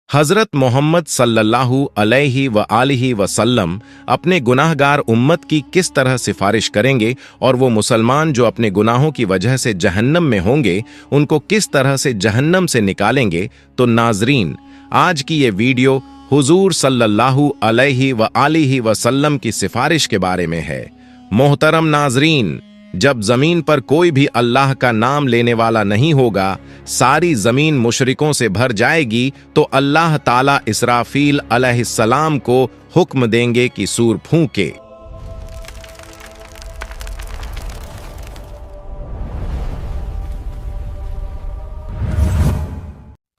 हज़रत मोहम्मद सल्लल्लाहु अलैहि व आलिहि वसल्लम अपने गुनाहगार उम्मत की किस तरह सिफारिश करेंगे और वो मुसलमान जो अपने गुनाहों की वजह से जहन्नम में होंगे उनको किस तरह से जहन्नम से निकालेंगे। तो नाजरीन, आज की ये वीडियो हुजूर सल्लल्लाहु अलैहि व आलिहि वसल्लम की सिफारिश के बारे में है। मोहतरम नाजरीन, जब जमीन पर कोई भी अल्लाह का नाम लेने वाला नहीं होगा, सारी जमीन मुशरिकों से भर जाएगी, तो अल्लाह ताला इसराफील अलैहिस्सलाम को हुक्म देंगे कि सूर फूंके।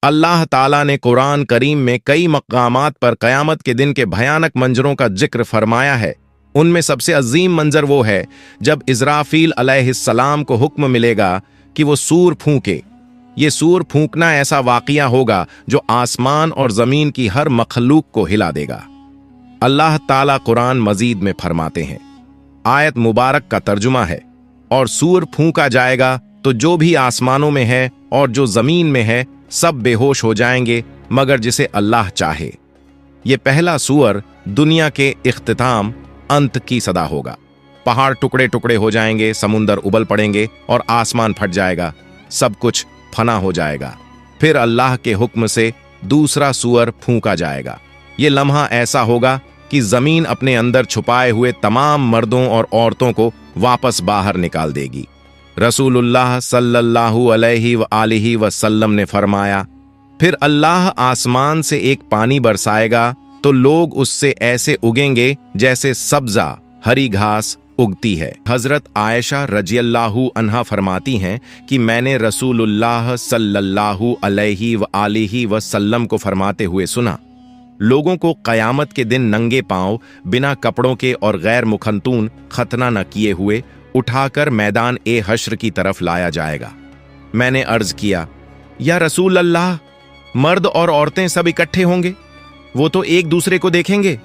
अल्लाह ताला ने कुरान करीम में कई मकामात पर कयामत के दिन के भयानक मंजरों का जिक्र फरमाया है। उनमें सबसे अजीम मंजर वो है जब इज़राफील अलैहिस्सलाम को हुक्म मिलेगा कि वो सूर फूंके। ये सूर फूंकना ऐसा वाक़िया होगा जो आसमान और ज़मीन की हर मखलूक को हिला देगा। अल्लाह ताला कुरान मजीद में फरमाते हैं, आयत मुबारक का तर्जुमा है, और सूर फूंका जाएगा तो जो भी आसमानों में है और जो ज़मीन में है सब बेहोश हो जाएंगे मगर जिसे अल्लाह चाहे। ये पहला सूअर दुनिया के इख्तिताम अंत की सदा होगा। पहाड़ टुकड़े टुकड़े हो जाएंगे, समुंदर उबल पड़ेंगे और आसमान फट जाएगा, सब कुछ फना हो जाएगा। फिर अल्लाह के हुक्म से दूसरा सूअर फूंका जाएगा। ये लम्हा ऐसा होगा कि जमीन अपने अंदर छुपाए हुए तमाम मर्दों और औरतों को वापस बाहर निकाल देगी। रसूलुल्लाह सल्लल्लाहु अलैहि व आलिहि वसल्लम ने फरमाया, फिर अल्लाह आसमान से एक पानी बरसाएगा तो लोग उससे ऐसे उगेंगे जैसे सब्जा हरी घास उगती है। हजरत आयशा रजियल्लाहु अन्हा फरमाती हैं कि मैंने रसूलुल्लाह सल्लल्लाहु अलैहि व आलिहि वसल्लम को फरमाते हुए सुना, लोगों को कयामत के दिन नंगे पांव बिना कपड़ों के और गैर मुखंतून खतना न किए हुए उठाकर मैदान ए हश्र की तरफ लाया जाएगा। मैंने अर्ज किया, या रसूल अल्लाह, मर्द और औरतें सब इकट्ठे होंगे, वो तो एक दूसरे को देखेंगे।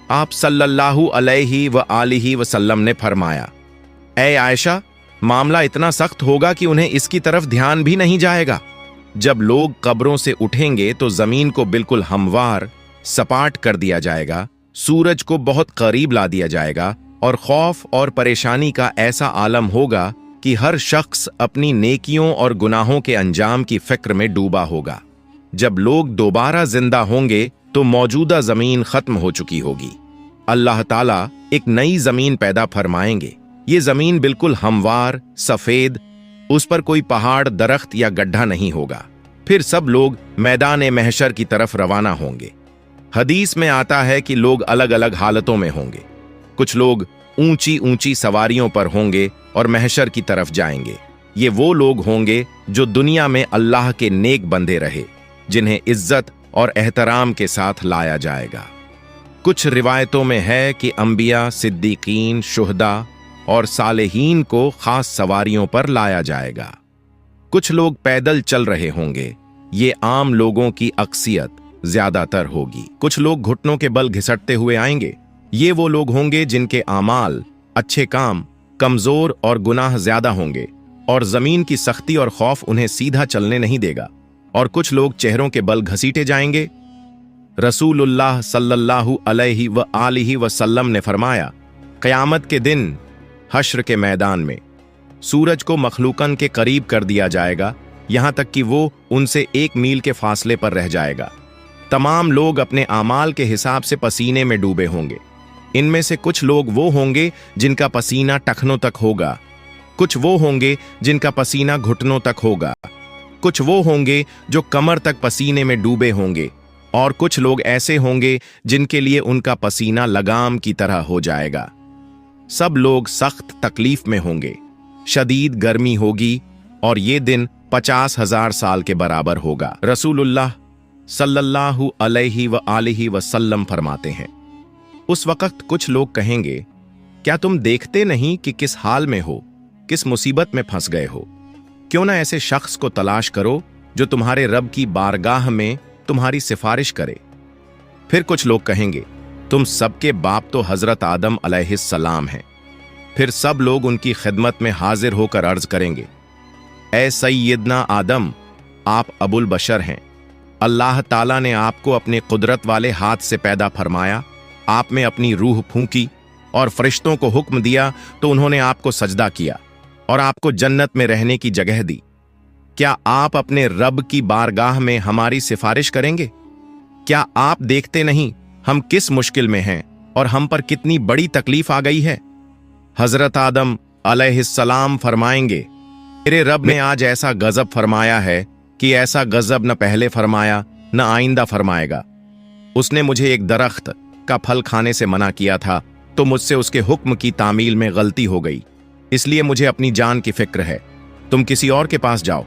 आप सल्लल्लाहु अलैहि व आलिहि वसल्लम ने फरमाया, ऐ आयशा, मामला इतना सख्त होगा कि उन्हें इसकी तरफ ध्यान भी नहीं जाएगा। जब लोग कब्रों से उठेंगे तो जमीन को बिल्कुल हमवार सपाट कर दिया जाएगा, सूरज को बहुत करीब ला दिया जाएगा और खौफ और परेशानी का ऐसा आलम होगा कि हर शख्स अपनी नेकियों और गुनाहों के अंजाम की फिक्र में डूबा होगा। जब लोग दोबारा जिंदा होंगे तो मौजूदा जमीन खत्म हो चुकी होगी। अल्लाह ताला एक नई जमीन पैदा फरमाएंगे। ये जमीन बिल्कुल हमवार सफेद, उस पर कोई पहाड़ दरख्त या गड्ढा नहीं होगा। फिर सब लोग मैदान महशर की तरफ रवाना होंगे। हदीस में आता है कि लोग अलग अलग हालतों में होंगे। कुछ लोग ऊंची ऊंची सवारियों पर होंगे और महशर की तरफ जाएंगे। ये वो लोग होंगे जो दुनिया में अल्लाह के नेक बंदे रहे, जिन्हें इज्जत और एहतराम के साथ लाया जाएगा। कुछ रिवायतों में है कि अंबिया, सिद्दीकीन, शुहदा और सालेहीन को खास सवारियों पर लाया जाएगा। कुछ लोग पैदल चल रहे होंगे। ये आम लोगों की अक्सियत ज्यादातर होगी। कुछ लोग घुटनों के बल घिसटते हुए आएंगे। ये वो लोग होंगे जिनके आमाल, अच्छे काम कमजोर और गुनाह ज्यादा होंगे और जमीन की सख्ती और खौफ उन्हें सीधा चलने नहीं देगा। और कुछ लोग चेहरों के बल घसीटे जाएंगे। रसूलुल्लाह सल्लल्लाहु अलैहि व आलिहि वसल्लम ने फरमाया, क़यामत के दिन हश्र के मैदान में सूरज को मखलूकन के करीब कर दिया जाएगा, यहां तक कि वो उनसे 1 मील के फासले पर रह जाएगा। तमाम लोग अपने आमाल के हिसाब से पसीने में डूबे होंगे। इनमें से कुछ लोग वो होंगे जिनका पसीना टखनों तक होगा, कुछ वो होंगे जिनका पसीना घुटनों तक होगा, कुछ वो होंगे जो कमर तक पसीने में डूबे होंगे, और कुछ लोग ऐसे होंगे जिनके लिए उनका पसीना लगाम की तरह हो जाएगा। सब लोग सख्त तकलीफ में होंगे, शदीद गर्मी होगी और ये दिन 50,000 साल के बराबर होगा। रसूलुल्लाह सल्लल्लाहु अलैहि व आलिहि वसल्लम फरमाते हैं, उस वक्त कुछ लोग कहेंगे, क्या तुम देखते नहीं कि किस हाल में हो, किस मुसीबत में फंस गए हो? क्यों ना ऐसे शख्स को तलाश करो जो तुम्हारे रब की बारगाह में तुम्हारी सिफारिश करे। फिर कुछ लोग कहेंगे, तुम सबके बाप तो हजरत आदम अलैहिस्सलाम हैं। फिर सब लोग उनकी खिदमत में हाजिर होकर अर्ज करेंगे, ए सैयदना आदम, आप अबुल बशर हैं, अल्लाह ताला ने आपको अपने कुदरत वाले हाथ से पैदा फरमाया, आप में अपनी रूह फूंकी और फरिश्तों को हुक्म दिया तो उन्होंने आपको सजदा किया और आपको जन्नत में रहने की जगह दी। क्या आप अपने रब की बारगाह में हमारी सिफारिश करेंगे? क्या आप देखते नहीं हम किस मुश्किल में हैं और हम पर कितनी बड़ी तकलीफ आ गई है? हजरत आदम अलैहिस्सलाम फरमाएंगे, मेरे रब ने आज ऐसा गजब फरमाया है कि ऐसा गजब न पहले फरमाया न आइंदा फरमाएगा। उसने मुझे एक दरख्त का फल खाने से मना किया था तो मुझसे उसके हुक्म की तामील में गलती हो गई, इसलिए मुझे अपनी जान की फिक्र है। तुम किसी और के पास जाओ,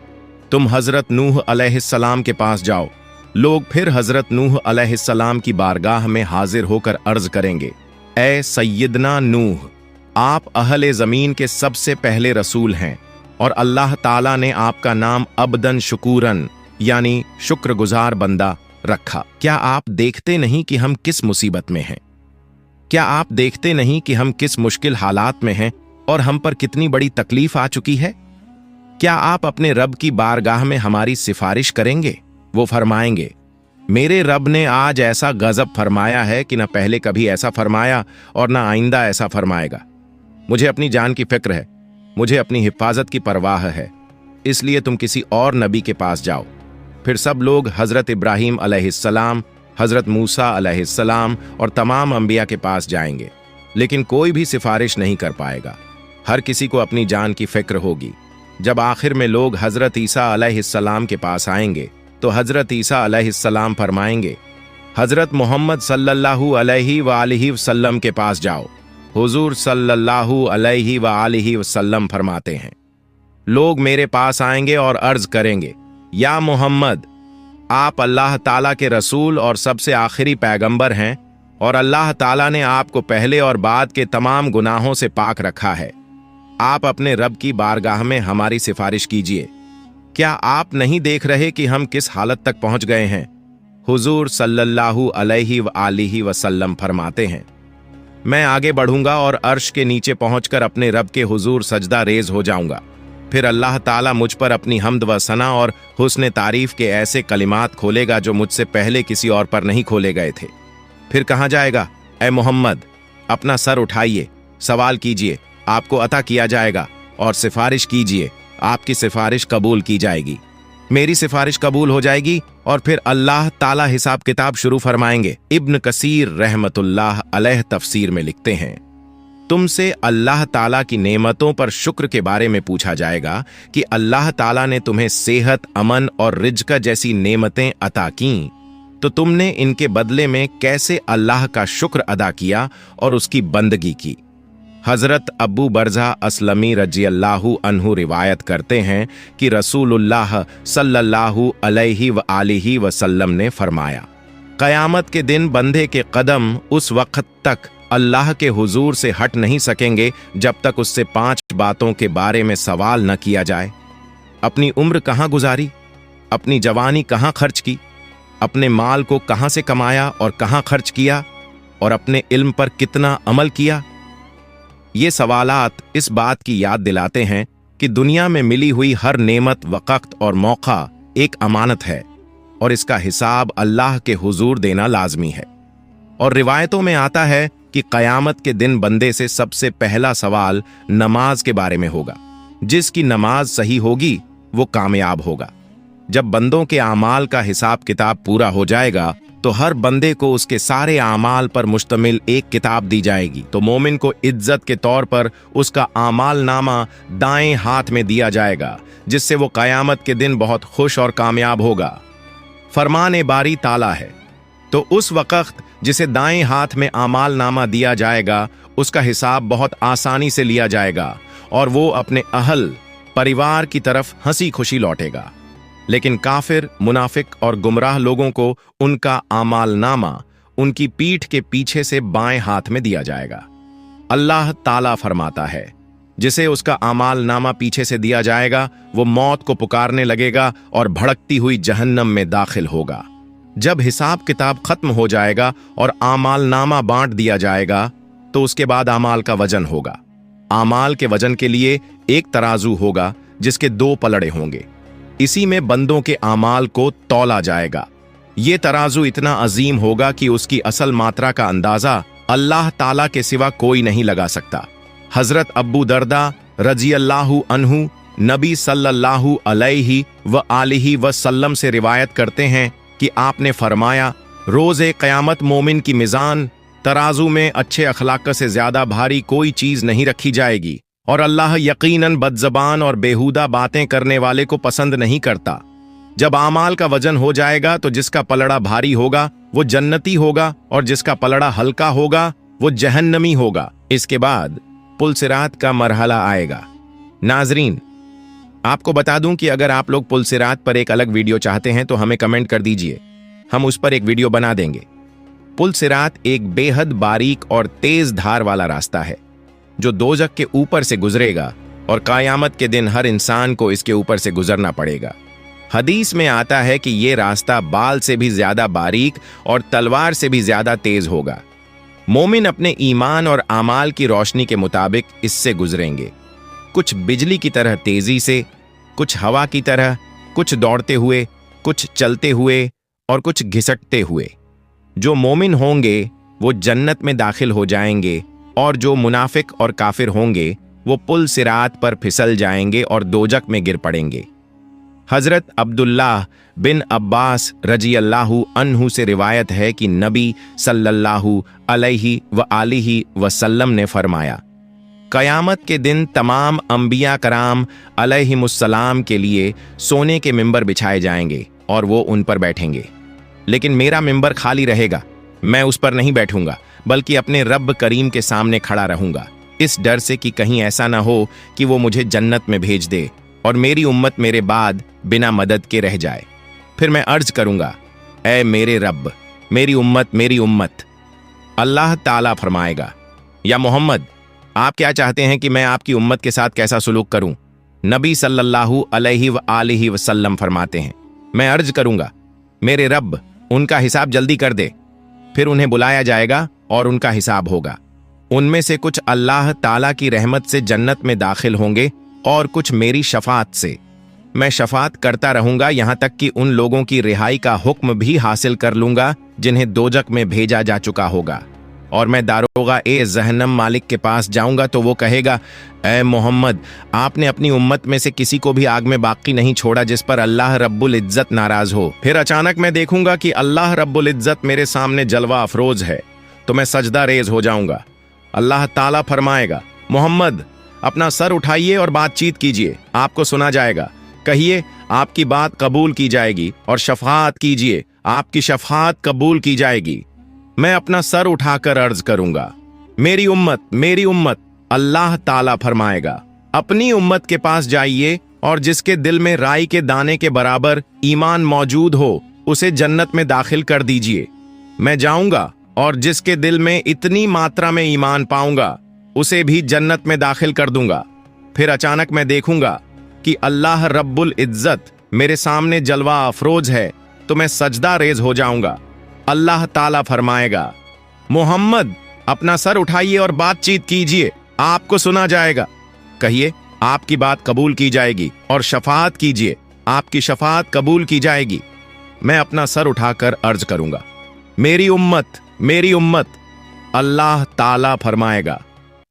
तुम हजरत नूह अलैहिस्सलाम के पास जाओ। लोग फिर हजरत नूह अलैहिस्सलाम की बारगाह में हाजिर होकर अर्ज करेंगे, ए सैयदना नूह, आप अहले जमीन के सबसे पहले रसूल हैं और अल्लाह ताला ने आपका नाम अब्दन शुकूरन यानी शुक्रगुजार बंदा रखा। क्या आप देखते नहीं कि हम किस मुसीबत में हैं? क्या आप देखते नहीं कि हम किस मुश्किल हालात में हैं और हम पर कितनी बड़ी तकलीफ आ चुकी है? क्या आप अपने रब की बारगाह में हमारी सिफारिश करेंगे? वो फरमाएंगे, मेरे रब ने आज ऐसा गजब फरमाया है कि न पहले कभी ऐसा फरमाया और न आइंदा ऐसा फरमाएगा। मुझे अपनी जान की फिक्र है, मुझे अपनी हिफाजत की परवाह है, इसलिए तुम किसी और नबी के पास जाओ। फिर सब लोग हजरत इब्राहीम अलैहिस्सलाम, हजरत मूसा अलैहिस्सलाम और तमाम अंबिया के पास जाएंगे, लेकिन कोई भी सिफारिश नहीं कर पाएगा। हर किसी को अपनी जान की फिक्र होगी। जब आखिर में लोग हजरत ईसा अलैहिस्सलाम के पास आएंगे तो हजरत ईसा अलैहिस्सलाम फरमाएंगे, हजरत मोहम्मद सल्लल्लाहु अलैहि व आलिहि वसल्लम के पास जाओ। हुजूर सल्लल्लाहु अलैहि व आलिहि वसल्लम फरमाते हैं, लोग मेरे पास आएंगे और अर्ज करेंगे, या मोहम्मद, आप अल्लाह ताला के रसूल और सबसे आखिरी पैगंबर हैं और अल्लाह ताला ने आपको पहले और बाद के तमाम गुनाहों से पाक रखा है। आप अपने रब की बारगाह में हमारी सिफारिश कीजिए। क्या आप नहीं देख रहे कि हम किस हालत तक पहुंच गए हैं? हुजूर सल्लल्लाहु अलैहि व आलिहि वसल्लम फरमाते हैं, मैं आगे बढ़ूंगा और अर्श के नीचे पहुंचकर अपने रब के हुजूर सजदा रेज हो जाऊंगा। फिर अल्लाह ताला मुझ पर अपनी हम्द व सना और हुस्न तारीफ के ऐसे कलिमात खोलेगा जो मुझसे पहले किसी और पर नहीं खोले गए थे। फिर कहा जाएगा, ए मोहम्मद, अपना सर उठाइए, सवाल कीजिए, आपको अता किया जाएगा, और सिफारिश कीजिए, आपकी सिफारिश कबूल की जाएगी। मेरी सिफारिश कबूल हो जाएगी और फिर अल्लाह ताला हिसाब किताब शुरू फरमाएंगे। इब्न कसीर रहमतुल्लाह अलैह तफसीर में लिखते हैं, तुमसे अल्लाह ताला की नेमतों पर शुक्र के बारे में पूछा जाएगा कि अल्लाह ताला ने तुम्हें सेहत, अमन और रिज्क जैसी नेमतें अता कीं, तो तुमने इनके बदले में कैसे अल्लाह का शुक्र अदा किया और उसकी बंदगी की। हजरत अबू बरज़ा अस्लमी रज़ियल्लाहु अन्हु रिवायत करते हैं कि रसूलुल्लाह सल्लल्लाहु अलैहि व आलिहि वसल्लम ने फरमाया, क़यामत के दिन बंदे के कदम उस वक्त तक अल्लाह के हुजूर से हट नहीं सकेंगे जब तक उससे 5 बातों के बारे में सवाल न किया जाए। अपनी उम्र कहाँ गुजारी, अपनी जवानी कहाँ खर्च की, अपने माल को कहाँ से कमाया और कहाँ खर्च किया, और अपने इल्म पर कितना अमल किया। ये सवालात इस बात की याद दिलाते हैं कि दुनिया में मिली हुई हर नेमत, वक़्त और मौका एक अमानत है और इसका हिसाब अल्लाह के हुजूर देना लाजमी है। और रिवायतों में आता है कि क़यामत के दिन बंदे से सबसे पहला सवाल नमाज के बारे में होगा। जिसकी नमाज सही होगी वो कामयाब होगा। जब बंदों के आमाल का हिसाब किताब पूरा हो जाएगा तो हर बंदे को उसके सारे आमाल पर मुश्तमिल एक किताब दी जाएगी। तो मोमिन को इज्जत के तौर पर उसका आमाल नामा दाएं हाथ में दिया जाएगा, जिससे वो क़यामत के दिन बहुत खुश और कामयाब होगा। फरमान बारी ताला है, तो उस वक़्त जिसे दाएं हाथ में आमाल नामा दिया जाएगा उसका हिसाब बहुत आसानी से लिया जाएगा और वो अपने अहल परिवार की तरफ हंसी खुशी लौटेगा। लेकिन काफिर, मुनाफिक और गुमराह लोगों को उनका आमाल नामा उनकी पीठ के पीछे से बाएं हाथ में दिया जाएगा। अल्लाह ताला फरमाता है, जिसे उसका आमाल नामा पीछे से दिया जाएगा वो मौत को पुकारने लगेगा और भड़कती हुई जहन्नम में दाखिल होगा। जब हिसाब किताब खत्म हो जाएगा और आमाल नामा बांट दिया जाएगा तो उसके बाद आमाल का वजन होगा। आमाल के वजन के लिए एक तराजू होगा जिसके 2 पलड़े होंगे। इसी में बंदों के आमाल को तौला जाएगा ये तराजू इतना अजीम होगा कि उसकी असल मात्रा का अंदाजा अल्लाह ताला के सिवा कोई नहीं लगा सकता। हजरत अब्बू दर्दा रजी अल्लाहु अन्हु नबी सल्लल्लाहु अलैहि व आलिहि वसल्लम से रिवायत करते हैं कि आपने फरमाया, रोज़े क़यामत मोमिन की मिज़ान तराजू में अच्छे अखलाक से ज्यादा भारी कोई चीज नहीं रखी जाएगी, और अल्लाह यकीनन बदज़बान और बेहुदा बातें करने वाले को पसंद नहीं करता। जब आमाल का वजन हो जाएगा तो जिसका पलड़ा भारी होगा वो जन्नती होगा और जिसका पलड़ा हल्का होगा वो जहन्नमी होगा। इसके बाद पुलसिरात का मरहला आएगा। नाजरीन, आपको बता दूं कि अगर आप लोग पुलसिरात पर एक अलग वीडियो चाहते हैं तो हमें कमेंट कर दीजिए, हम उस पर एक वीडियो बना देंगे। पुलसिरात एक बेहद बारीक और तेज धार वाला रास्ता है जो दोजख के ऊपर से गुजरेगा और क़यामत के दिन हर इंसान को इसके ऊपर से गुजरना पड़ेगा। हदीस में आता है कि ये रास्ता बाल से भी ज्यादा बारीक और तलवार से भी ज्यादा तेज होगा। मोमिन अपने ईमान और आमाल की रोशनी के मुताबिक इससे गुजरेंगे, कुछ बिजली की तरह तेजी से, कुछ हवा की तरह, कुछ दौड़ते हुए, कुछ चलते हुए और कुछ घिसटते हुए। जो मोमिन होंगे वो जन्नत में दाखिल हो जाएंगे और जो मुनाफिक और काफिर होंगे वो पुल सिरात पर फिसल जाएंगे और दोजक में गिर पड़ेंगे। हजरत अब्दुल्लाह बिन अब्बास रजी अल्लाहु अन्हु से रिवायत है कि नबी सल्लल्लाहु अलैहि व आलिहि वसल्लम ने फरमाया, क़यामत के दिन तमाम अंबिया कराम अलैहिमुस्सलाम के लिए सोने के मिंबर बिछाए जाएंगे और वो उन पर बैठेंगे, लेकिन मेरा मिंबर खाली रहेगा। मैं उस पर नहीं बैठूंगा बल्कि अपने रब करीम के सामने खड़ा रहूंगा, इस डर से कि कहीं ऐसा ना हो कि वो मुझे जन्नत में भेज दे और मेरी उम्मत मेरे बाद बिना मदद के रह जाए। फिर मैं अर्ज करूंगा, ऐ मेरे रब, मेरी उम्मत। अल्लाह ताला फरमाएगा, या मोहम्मद, आप क्या चाहते हैं कि मैं आपकी उम्मत के साथ कैसा सुलूक करूं? नबी सल्लल्लाहु अलैहि व आलिहि वसल्लम फरमाते हैं, मैं अर्ज करूंगा, मेरे रब, उनका हिसाब जल्दी कर दे। फिर उन्हें बुलाया जाएगा और उनका हिसाब होगा। उनमें से कुछ अल्लाह ताला की रहमत से जन्नत में दाखिल होंगे और कुछ मेरी शफात से। मैं शफात करता रहूंगा यहां तक कि उन लोगों की रिहाई का हुक्म भी हासिल कर लूंगा जिन्हें दोजक में भेजा जा चुका होगा। और मैं दारोगा ए जहन्नम मालिक के पास जाऊंगा तो वो कहेगा, ऐ मोहम्मद, आपने अपनी उम्मत में से किसी को भी आग में बाकी नहीं छोड़ा जिस पर अल्लाह रब्बुल इज्जत नाराज हो। फिर अचानक मैं देखूंगा कि अल्लाह रब्बुल इज्जत मेरे सामने जलवा अफरोज है तो मैं सजदा रेज हो जाऊंगा। अल्लाह ताला फरमाएगा, मोहम्मद, अपना सर उठाइए और बातचीत कीजिए, आपको सुना जाएगा। कहिए, आपकी बात कबूल की जाएगी और शफात कीजिए, आपकी शफात कबूल की जाएगी। मैं अपना सर उठाकर अर्ज करूंगा, मेरी उम्मत। अल्लाह ताला फरमाएगा, अपनी उम्मत के पास जाइए और जिसके दिल में राई के दाने के बराबर ईमान मौजूद हो उसे जन्नत में दाखिल कर दीजिए। मैं जाऊंगा और जिसके दिल में इतनी मात्रा में ईमान पाऊंगा उसे भी जन्नत में दाखिल कर दूंगा। फिर अचानक मैं देखूंगा कि अल्लाह रब्बुल इज्जत मेरे सामने जलवा अफरोज है तो मैं सजदा रेज हो जाऊंगा। अल्लाह ताला फरमाएगा, मोहम्मद, अपना सर उठाइए और बातचीत कीजिए, आपको सुना जाएगा। कहिए, आपकी बात कबूल की जाएगी और शफात कीजिए, आपकी शफात कबूल की जाएगी। मैं अपना सर उठाकर अर्ज करूंगा, मेरी उम्मत। अल्लाह ताला फरमाएगा,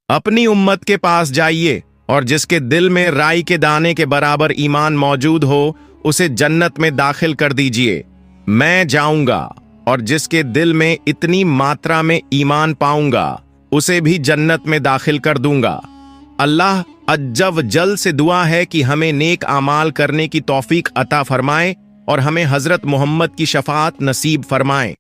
अपनी उम्मत के पास जाइए और जिसके दिल में राई के दाने के बराबर ईमान मौजूद हो उसे जन्नत में दाखिल कर दीजिए। मैं जाऊंगा और जिसके दिल में इतनी मात्रा में ईमान पाऊंगा उसे भी जन्नत में दाखिल कर दूंगा। अल्लाह अज्जव जल से दुआ है कि हमें नेक आमाल करने की तौफीक अता फरमाए और हमें हजरत मोहम्मद की शफात नसीब फरमाए।